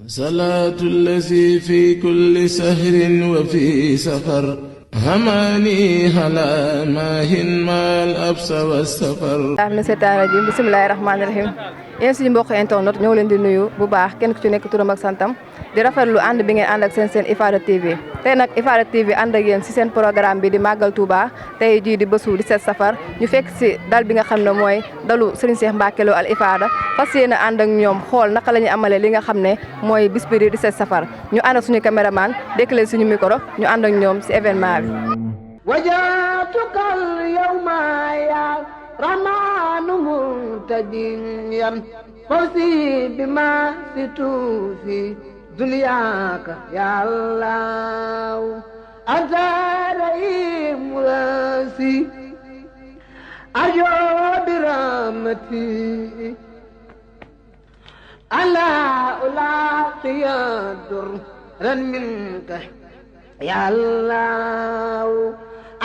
salaatu allazi fi kulli sahrin wa fi safar hamani hala maahin maal absa wa safar. mina seytaani rajiim bismillaahi rahmaani rahiim. yéen suñu mbokk internet ñoo leen di nuyu bu baax kenn ku ci nekk turam ak santam di rafetlu ànd bi ngeen ànd ak seen Ifada TV. tey nag Ifada TV ànd ak yéen si seen programme bi di Màggal Touba tey jii di bésu 17 safar ñu fekk si dal bi nga xam ne mooy dalu Serigne Cheikh Mbacké Lo Al Ifada fas yéene ànd ak ñoom xool naka la ñuy amalee li nga xam ne mooy bis bi di 17 safar ñu ànd ak suñu caméraman dékk leen suñu micro ñu ànd ak ñoom si événement bi. wajatukal yawma ya ramanu muntajiyan fawzi bima situfi dunyaka ya Allah azari mulasi ajo biramati ala ulaqiya durran minka ya Allah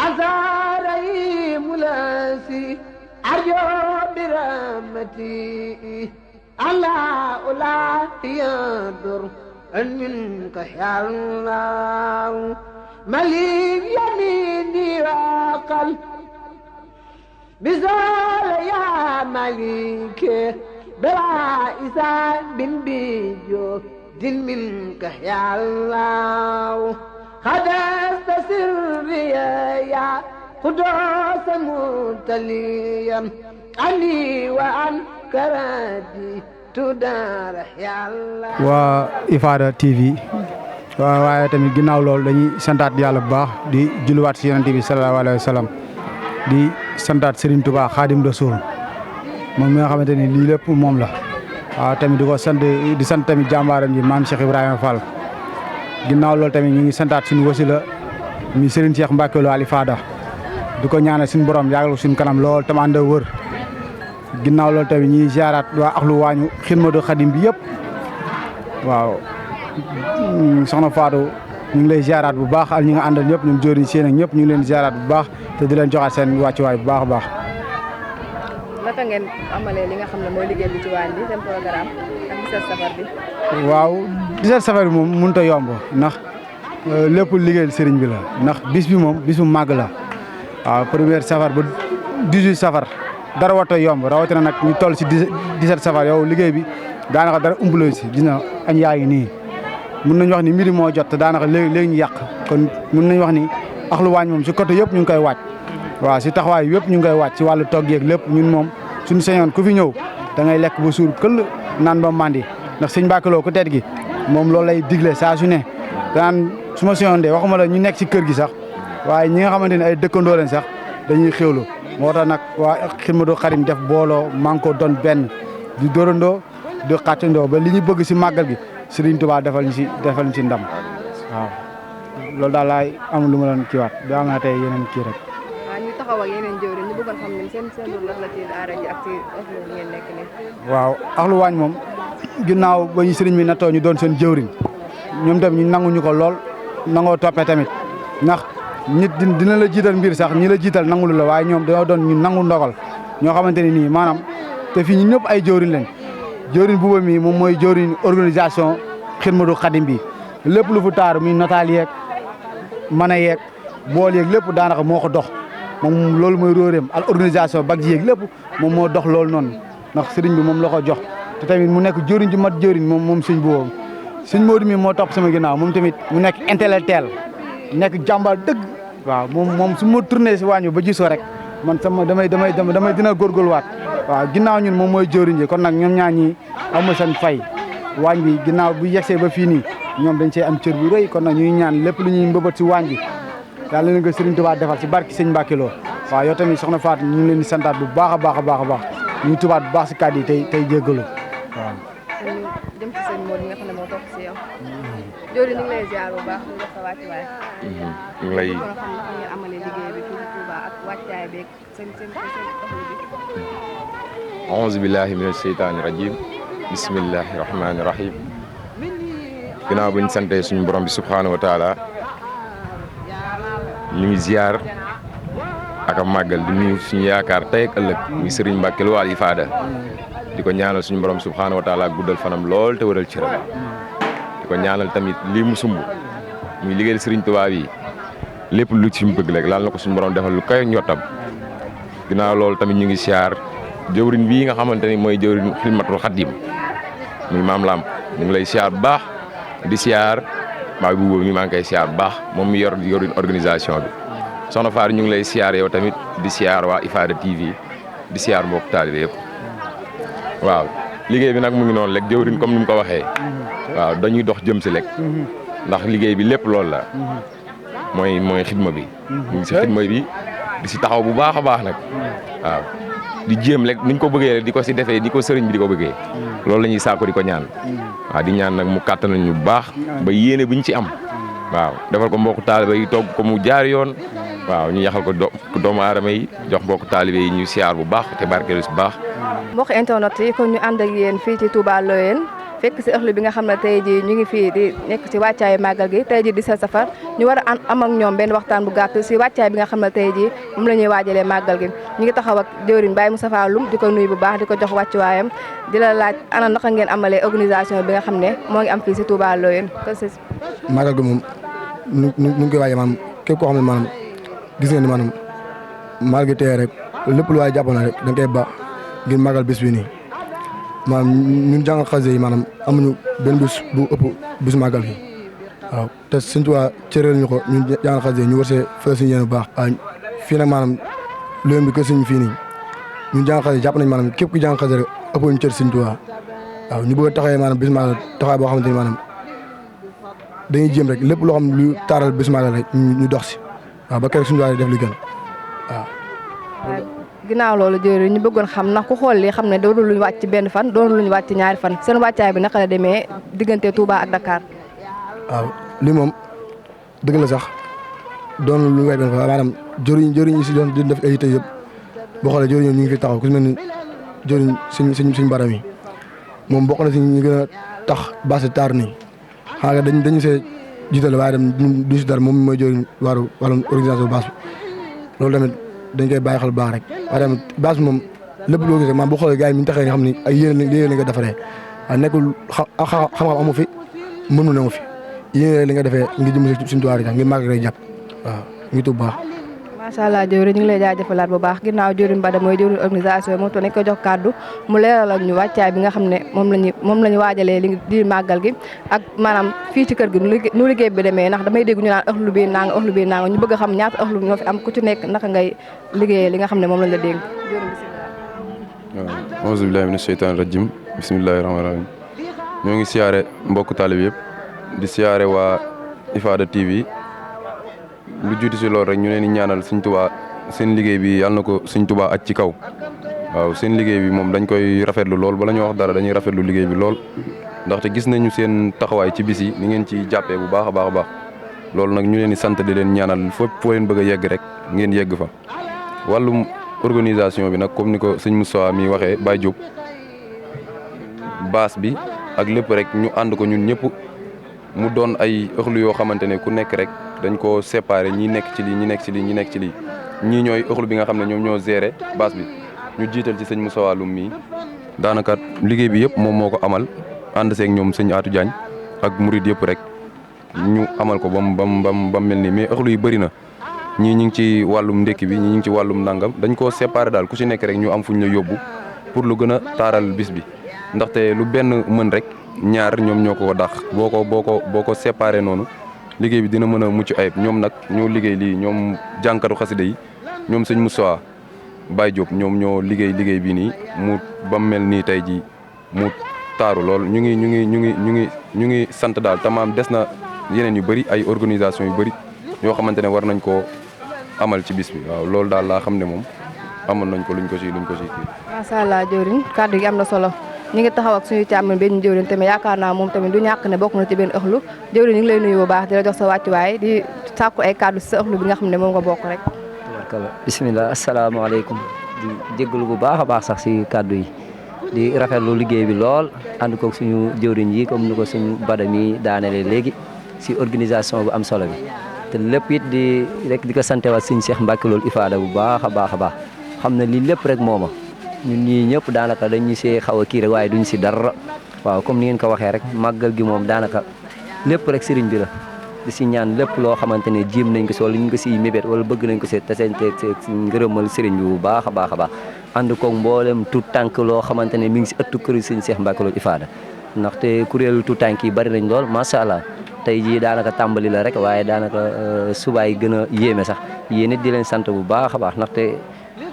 azari mulasi ajo biramati ala ulaqiya durran minka ya Allah malik yamini wa qal bizal ya malik bela isa bin bijo din minka ya Allah خدست سري يا قدوس متليا عني وعن كرادي تدار يا الله. waa Ifada TV waaye tamit ginnaaw loolu dañuy santaat yàlla bu baax di julliwaat si yonent bi sallallahu alayhi wa sallam di santaat Serigne Touba Khadim Rasoul moom mi nga xamante ni lii lépp moom la waaw tamit di sant tamit jàmbaaram ji maam Cheikh Ibrahima Fall. ginnaaw loolu tamit ñu ngi santaat suñu wasila mi Serigne Cheikh Mbacké Lo Al Ifada di ko ñaanal suñu borom yàggal ko suñu kanam lool tam ànd wër ginnaaw loolu tamit ñuy ziaraat waa axlu waañu xidmatu xadim bi yëpp waaw soxna Fatou ñu ngi lay ziaraat bu baax ak ñi nga àndal ñëpp ñoom jóoriñ seen ak ñëpp ñu ngi leen ziaraat bu baax te di leen joxaat seen wàccuwaay bu baax a baax. naka ngeen amalee li nga xam ne mooy liggéey bi ci waañ bi seen programme ak 17 safar bi. waaw 17 safar bi moom mënut a yomb ndax lépp liggéeyal sëriñ bi la ndax bis bi moom bis bu màgg la waaw première safar ba 18 safar dara warut a yomb rawatina nag ñu toll si 17 safar yow liggéey bi daanaka dara umpuloo si gis na añ yaa ngi nii mun nañu wax ni mbiri moo jot te daanaka léegi ñu yàq kon mun nañu wax ni axlu waañ moom si côté yëpp ñu ngi koy waaj waaw si taxawaay yëpp ñu ngi koy waaj si wàllu togg yeeg lépp ñun moom suñu sañoon ku fi ñëw da ngay lekk ba suur këll naan ba mandi ndax sëñ Mbacké Lo ku tedd gi moom loolu lay digle saa su ne daan su ma seyoon de waxuma la ñu nekk ci kër gi sax waaye ñi nga xamante ne ay dëkkandoo leen sax dañuy xéwlu moo tax nag waa xidmatu xadim def booloo man ko doon benn di dóorandoo di xàccandoo ba li ñu bëgg si màggal gi Serigne Touba defal ñu si ndam waaw loolu daal laay am lu ma doon kiiwaat ba am na tey yeneen kii rek. waaw ñu taxaw ak yeneen jëwriñ ñu bëggoon xam ne seen rôle lan la ci daara ji ak ci axlu ngeen nekk nii. waaw axlu waañ moom ginnaaw ba ñu sëriñ bi nattoo ñu doon seen jëwriñ ñoom tamit ñu nanguñu ko lool nangoo toppee tamit ndax nit dina la jiital mbir sax ñi la jiital nangulu la waaye ñoom dañoo doon ñu nangu ndogal ñoo xamante ne nii maanaam te fii ñun ñëpp ay jëwriñ lañ jëwriñ buuba mi moom mooy jëwriñ organisation xidmatu xadim bi lépp lu fu taaru muy nataal yeeg mën a yeeg bool yeeg lépp daanaka moo ko dox moom loolu mooy róoréem al organisation bag ji yeeg lépp moom moo dox loolu noonu ndax sëriñ bi moom la ko jox te tamit mu nekk jëriñ ju mat jëriñ moom sëñ boobu sëñ Modou mi moo topp sama ginnaaw moom tamit mu nekk intellectuel nekk jàmbaar dëgg waaw moom su ma tourné si waañ ba gisoo rek man sama damay dina góorgóorluwaat waaw ginnaaw ñun moom mooy jëriñ ji kon nag ñoom ñaar ñi amu seen fay waañ bi ginnaaw bu yegsee ba fii nii ñoom dañ see am cër bu rëy kon nag ñuy ñaan lépp lu ñuy mbëbët si waañ bi yàlla na nga Serigne Touba defal si barki sëñ Mbacké Lo waaw yow tamit soxna Fatou ñu ngi leen di santaat bu baax a baax a baax a baax ñu ngi tubaat bu baax si kàddu yi tey jéggalu waaw. jëm ci sëñ Modou nga xam ne moo topp si yow. Jori ñu ngi lay ziar bu baax ñu def sa wàccuwaay. ñu ngi lay. kon xam nga ngeen amalee liggéey bi fii Touba ak wàccaay beeg seen taxawu bi. auzu billahi mina sheytaani rajim bismillahi rahmaani rahim ginnaaw bu ñu santee suñu borom bi subhaanahu wa taala ñu ngi ziar ak a màggal di nuyu suñu yaakaar tey ak ëllëg muy Serigne Mbacké Lo Al Ifada di ko ñaanal suñu borom subhaanahu wa taala guddal fanam lool te wëral cëram di ko ñaanal tamit lii mu sumb muy liggéeyal Serigne Touba yi lépp lu ci mu bëgg rek laal na ko suñu borom defal lu kay ñottam ginnaaw loolu tamit ñu ngi siyaar jëwriñ bii nga xamante ni mooy jëwriñ Xidmatul Xadim muy maam Lamp ñu ngi lay siyaar bu baax di siyaar maa bu boobu mi maa ngi koy siyaar bu baax moom mi yorin organisation bi soxna Faar ñu ngi lay siyaar yow tamit di siyaar waa Ifada TV di siyaar mbokk taalibe yëpp waaw liggéey bi nag mu ngi noonu rek jëwriñ comme ni mu ko waxee waaw dañuy dox jëm si rek ndax liggéey bi lépp loolu la mooy xidma bi ñu ngi si xidma bi di si taxaw bu baax a baax nag waaw di jéem rek niñ ko bëggee rek di ko si defee di ko sëriñ bi di ko bëggee loolu la ñuy saako di ko ñaan waaw di ñaan nag mu kàttanal ñu bu baax ba yéene buñ ci am waaw defal ko mbokku taalibe yi togg ko mu jaar yoon waaw ñu yaxal ko doomu aadama yi jox mbokku taalibe yi ñu siyaar bu baax te barkeelu si bu baax. mbokk internet yi kon ñu ànd ak yéen fii ci Touba Loyenne fekk si ëxlu bi nga xam ne tey jii ñu ngi fii di nekk ci wàccaayu màggal gi tey jii di Set Safar ñu war a am ak ñoom benn waxtaan bu gàtt si wàccaay bi nga xam ne tey jii moom la ñuy waajalee màggal gi ñu ngi taxaw ak jëwriñ Baye Moustapha Loum di ko nuyu bu baax di ko jox wàccuwaayam di la laaj ana naka ngeen amalee organisation bi nga xam ne moo ngi am fii si Touba Loyenne. màggal gi moom nu ngi koy waajee maanaam képp koo xam ne maanaam gis ngeen ni maanaam màggal gi tey rek lépp lu waay jàpp na rek da nga koy ba ngir màggal bis bi nii maanaam ñun jàng xasida yi maanaam amuñu benn bis bu ëpp bis màggal gi waaw te Sëñ Tuubaa cëral ñu ko ñun jàng xasida yi ñu war see fële suñu yéen bu baax waaw fii nag maanaam Loyenne bi kër suñu fii nii ñun jàng xasida yi jàpp nañ maanaam képp ku jàng xasida rek ëpp ñu cër Sëñ Tuubaa waaw ñu bëgg a taxawee maanaam bis màggal taxawaay boo xamante ni maanaam dañuy jéem rek lépp loo xam lu taaral bis màggal rek ñu dox si waaw ba keroog suñu waa def li gën waaw. ginnaaw loolu jërëjëf ñu bëggoon xam ndax ku xool li xam ne doonul lu ñu wàcc ci benn fan doonul lu ñu wàcc ci ñaari fan seen wàccaay bi naka la demee diggante Touba ak Dakar. waaw lii moom dëgg la sax doonul lu ñu wàcc benn fan maanaam jëriñ yi si doon di def ay yitte yëpp boo xoolee jëriñ ñu ngi fi taxaw ku si mel ni jëriñ suñ baram yi moom bokk na si ñu gën a tax base taar nii xanaa dañu see jiital waaye dem duñ si dara moom mooy jëriñ wàllum organisation base bi loolu tamit dañ koy bàyyi xel baax rek waaye tamit base bi moom lépp loo gis rek maanaam boo xoolee gars yi ñu taxee nga xam ni ay yéen li nga defaree waaye nekkul xam-xam amu fi mënu na mu fi yéen li nga defee ngi jëm si suñu tuwaar yi ngir màgg rek jàpp waaw ngi tudd baax. macha allah jëwriñ ñu ngi lay jaajëfalaat bu baax ginnaaw jëwriñ Bada mooy jëwriñ organisation moom to nañ ko jox kàddu mu leeralal ñu wàccaay bi nga xam ne moom la ñu waajalee li di màggal gi ak maanaam fii ci kër gi nu liggéey bi demee ndax damay dégg ñu naan ëxlu bi nanga ñu bëgg a xam ñaata ëxlu ñoo fi am ku ci nekk naka ngay liggéeyee li nga xam ne moom lañ la dégg. waaw auzu billaahi mina sheytaani rajim bismillaahi rahmaani rahiim ñoo ngi siyaare mbokk taalib yëpp di siyaare waa Ifada TV lu jiitu si loolu rek ñu leen di ñaanal Sëñ Tuubaa seen liggéey bi yàlla na ko Sëñ Tuubaa aj ci kaw waaw seen liggéey bi moom dañ koy rafetlu lool bala ñu wax dara dañuy rafetlu liggéey bi lool ndaxte gis nañu seen taxawaay ci bis yi ni ngeen ci jàppee bu baax a baax a baax loolu nag ñu leen di sant di leen ñaanal fépp foo leen bëgg a yegg rek ngeen yegg fa wàllum organisation bi nag comme ni ko sëñ Moussa mi waxee Baye Diop baas bi ak lépp rek ñu ànd ko ñun ñëpp mu doon ay ëxlu yoo xamante ne ku nekk rek dañ ko séparé ñi nekk ci lii ñi nekk ci lii ñi nekk ci lii ñii ñooy ëxlu bi nga xam ne ñoom ñoo géré baas bi ñu jiital ci sëñ Moussa Loum mii daanaka liggéey bi yëpp moom moo ko amal ànd seeg ñoom sëñ Atou Diagne ak murid yëpp rek ñu amal ko bam mel nii mais ëxlu yi bëri na ñii ñu ngi ci wàllum ndekki bi ñii ñu ngi ci wàllum nangam dañ koo séparé daal ku ci nekk rek ñu am fuñ la yóbbu pour lu gën a taaral bis bi ndaxte lu benn mën rek ñaar ñoom ñoo ko dàq boo ko séparé noonu liggéey bi dina mën a mucc ayib ñoom nag ñoo liggéey lii ñoom jànkatu xasida yi ñoom sëñ Moussa Baye Diop ñoom ñoo liggéey bii nii mu ba mel nii tey jii mu taaru lool ñu ngi sant daal tamaam des na yeneen yu bëri ay organisation yu bëri yoo xamante ne war nañ koo amal ci bis bi waaw loolu daal laa xam ne moom amoon nañ ko luñ ko ci kii. macha allah jëwriñ kàddu gi am na solo ñu ngi taxaw ak suñu càmm benn jëwriñ tamit yaakaar naa moom tamit du ñàkk ne bokk na ci benn ëxlu jëwriñ ñu ngi lay nuyu bu baax di la jox sa wàccuwaay di sàkku ay kàddu si sa ëxlu bi nga xam ne moom nga bokk rek. bisimilah asalaamaaleykum di jégalu bu baax a baax sax si kàddu yi di rafetlu liggéey bi lool ànd koog suñu jëwriñ yi comme ni ko suñu Bada mi daanelee léegi si organisation bu am solo bi te lépp it di ko santewaat suñu Cheikh Mbacke loolu Ifada bu baax a baax a baax xam ne lii lépp rek mooma ñun ñii ñëpp daanaka dañu see xaw a kii rek waaye duñ si dara waaw comme ni ngeen ko waxee rek màggal gi moom daanaka lépp rek sëriñ bi la di si ñaan lépp loo xamante ne jéem nañ ko si wala ñu ko si mébét wala bëgg nañ ko si tasenteeg si ngërëmal sëriñ bi bu baax a baax a baax ànd koog mboolem tout tànk loo xamante ne mi ngi si ëttu kër sëñ Cheikh Mbacke Lo Ifada ndaxte kuréelu tout tànk yi bari nañ lool macha allah tey jii daanaka tàmbali la rek waaye daanaka subaay gën a yéeme sax yéen it di leen sant bu baax a baax ndaxte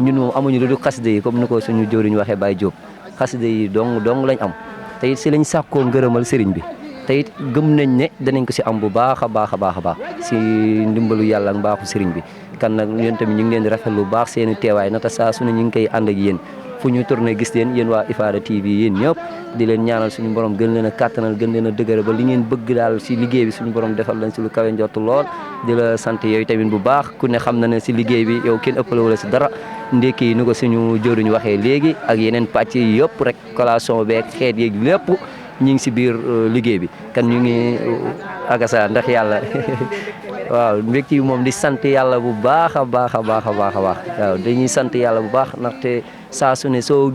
ñun moom amuñu lu dul xasida yi comme ni ko suñu jëwriñ waxee Baye Diop xasida yi dong lañ am te it si lañ sàkkoo ngërëmal sëriñ bi te it gëm nañ ne danañ ko si am bu baax a baax a baax a baax si ndimbalu yàlla ak mbaaxu sëriñ bi kan nag yéen tamit ñu ngi leen di rafetlu lu baax seen i teewaay nata saa su ne ñu ngi koy ànd ak yéen fu ñu tourné gis leen yéen waa Ifada TV yéen ñëpp di leen ñaanal suñu borom gën leen a kàttanal gën leen a dëgëral ba li ngeen bëgg daal si liggéey bi suñu borom defal leen si lu kawe njott lool di la sant yooyu tamit bu baax ku ne xam na ne si liggéey bi yow kenn ëppale wala si dara ndekki yi ni ko suñu jëriñ waxee léegi ak yeneen pàcc yi yëpp rek collation beeg xeet yeeg lépp ñu ngi si biir liggéey bi kan ñu ngi agasa ndax yàlla waaw mbégte yi moom di sant yàlla bu baax a baax a baax a baax a baax waaw dañuy sant yàlla bu baax ndaxte saa su ne soo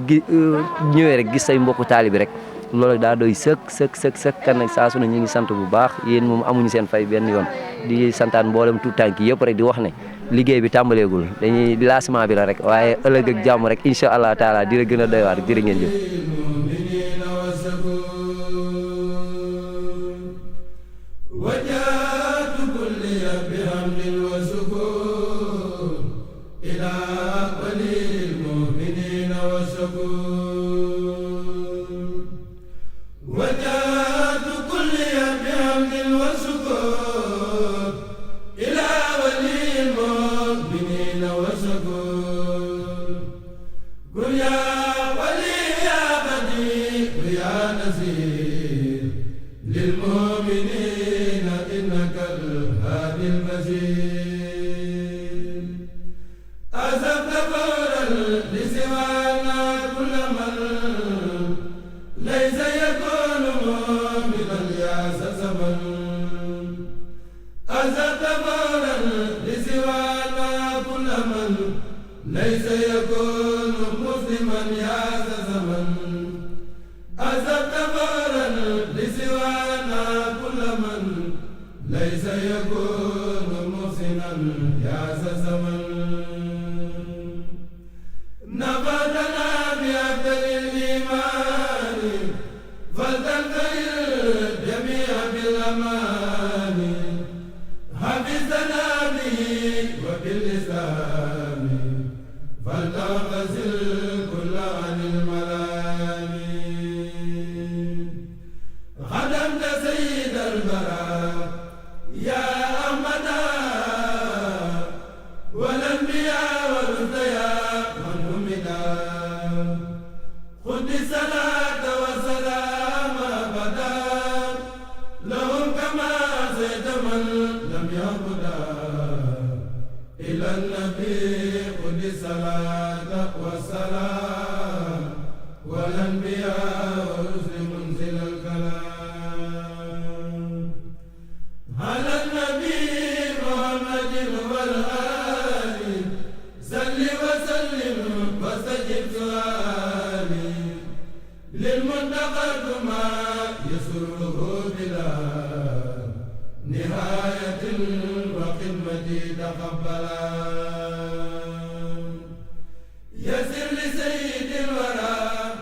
ñëwee rek gis say mbokku taali bi rek loolu daa doy sëkk kan nag saa su ne ñu ngi sant bu baax yéen moom amuñu seen fay benn yoon di santaan mboolem tout tànk yëpp rek di wax ne liggéey bi tàmbaleegul dañuy lancement bi la rek waaye ëllëg ak jàmm rek incha allah taala di la gën a doy waar jërë ngeen jëf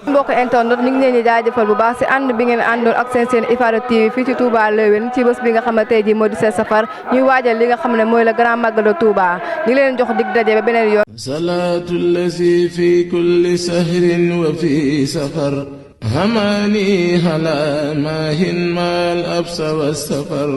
mbokk internet ñu ngi leen di jaajëfal bu baax si ànd bi ngeen àndoon ak seen Ifada TV fii ci Touba Léwén ci bés bi nga xam ne tey jii moo di 7 safar ñuy waajal li nga xam ne mooy le grand magal de Touba ñu ngi leen jox dig daje ba beneen yoon. salaatu lazi fi kulli sahrin wa fi safar hamani hala mahin mal absa wa safar